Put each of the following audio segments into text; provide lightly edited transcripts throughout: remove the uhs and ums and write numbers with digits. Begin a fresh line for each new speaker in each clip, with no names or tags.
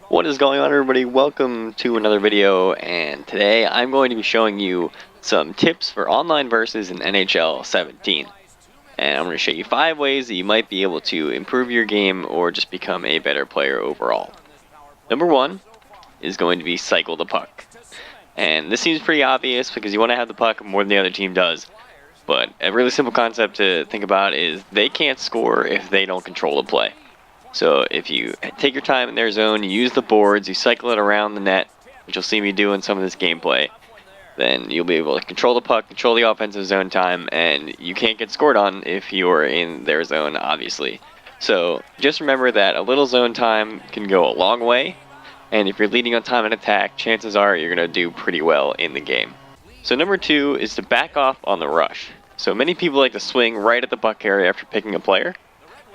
What is going on, everybody? Welcome to another video, and today I'm going to be showing you some tips for online versus in NHL 17. And I'm going to show you 5 ways that you might be able to improve your game or just become a better player overall. Number 1 is going to be cycle the puck. And this seems pretty obvious because you want to have the puck more than the other team does. But a really simple concept to think about is they can't score if they don't control the play. So if you take your time in their zone, you use the boards, you cycle it around the net, which you'll see me do in some of this gameplay, then you'll be able to control the puck, control the offensive zone time, and you can't get scored on if you're in their zone, obviously. So just remember that a little zone time can go a long way, and if you're leading on time and attack, chances are you're going to do pretty well in the game. So number 2 is to back off on the rush. So many people like to swing right at the puck carrier after picking a player.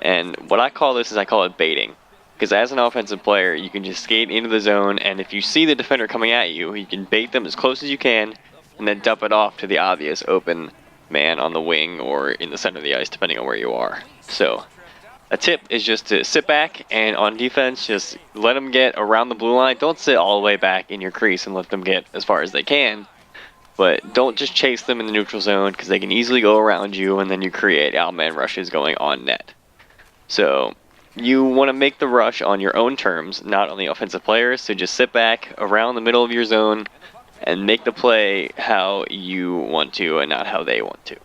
And what I call this is I call it baiting. Because as an offensive player, you can just skate into the zone, and if you see the defender coming at you, you can bait them as close as you can, and then dump it off to the obvious open man on the wing or in the center of the ice, depending on where you are. So a tip is just to sit back, and on defense, just let them get around the blue line. Don't sit all the way back in your crease and let them get as far as they can. But don't just chase them in the neutral zone, because they can easily go around you, and then you create outman rushes going on net. So you want to make the rush on your own terms, not on the offensive players. So just sit back around the middle of your zone and make the play how you want to and not how they want to.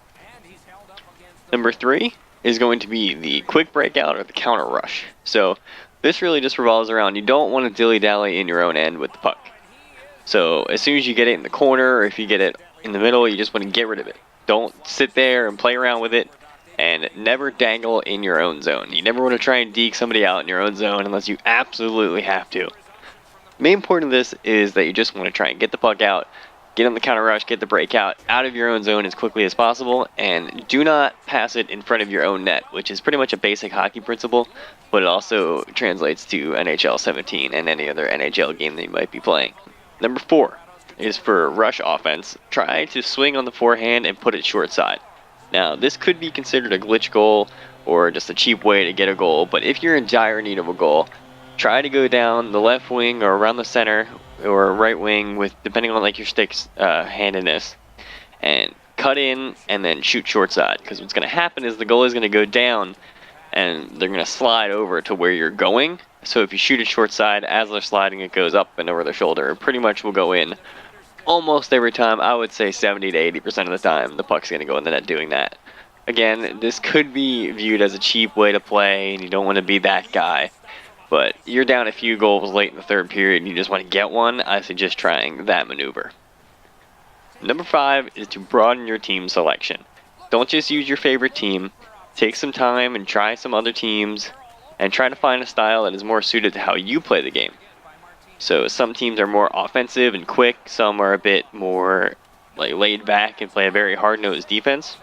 Number 3 is going to be the quick breakout or the counter rush. So this really just revolves around you don't want to dilly-dally in your own end with the puck. So as soon as you get it in the corner, or if you get it in the middle, you just want to get rid of it. Don't sit there and play around with it. And never dangle in your own zone. You never want to try and deke somebody out in your own zone unless you absolutely have to. The main point of this is that you just want to try and get the puck out, get on the counter rush, get the breakout out of your own zone as quickly as possible, and do not pass it in front of your own net, which is pretty much a basic hockey principle, but it also translates to NHL 17 and any other NHL game that you might be playing. Number 4 is for rush offense. Try to swing on the forehand and put it short side. Now, this could be considered a glitch goal or just a cheap way to get a goal, but if you're in dire need of a goal, try to go down the left wing or around the center or right wing with, depending on like your stick's handedness, and cut in and then shoot short side. Because what's going to happen is the goalie is going to go down and they're going to slide over to where you're going. So if you shoot it short side, as they're sliding, it goes up and over their shoulder. It pretty much will go in. Almost every time, I would say 70 to 80% of the time, the puck's going to go in the net doing that. Again, this could be viewed as a cheap way to play, and you don't want to be that guy. But you're down a few goals late in the third period, and you just want to get one, I suggest trying that maneuver. Number 5 is to broaden your team selection. Don't just use your favorite team. Take some time and try some other teams, and try to find a style that is more suited to how you play the game. So some teams are more offensive and quick, some are a bit more like laid back and play a very hard-nosed defense.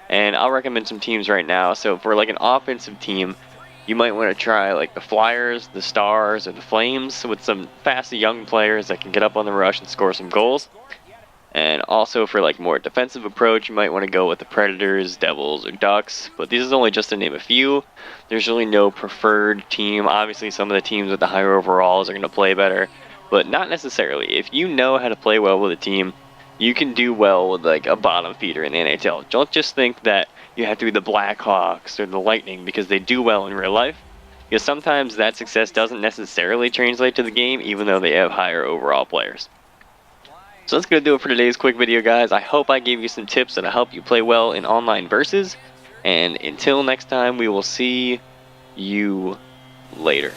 And I'll recommend some teams right now. So for like an offensive team, you might want to try like the Flyers, the Stars, or the Flames with some fast young players that can get up on the rush and score some goals. And also for like more defensive approach, you might want to go with the Predators, Devils, or Ducks. But these is only just to name a few. There's really no preferred team. Obviously, some of the teams with the higher overalls are going to play better, but not necessarily. If you know how to play well with a team, you can do well with like a bottom feeder in the NHL. Don't just think that you have to be the Blackhawks or the Lightning because they do well in real life. Because sometimes that success doesn't necessarily translate to the game, even though they have higher overall players. So that's going to do it for today's quick video, guys. I hope I gave you some tips that'll help you play well in online versus. And until next time, we will see you later.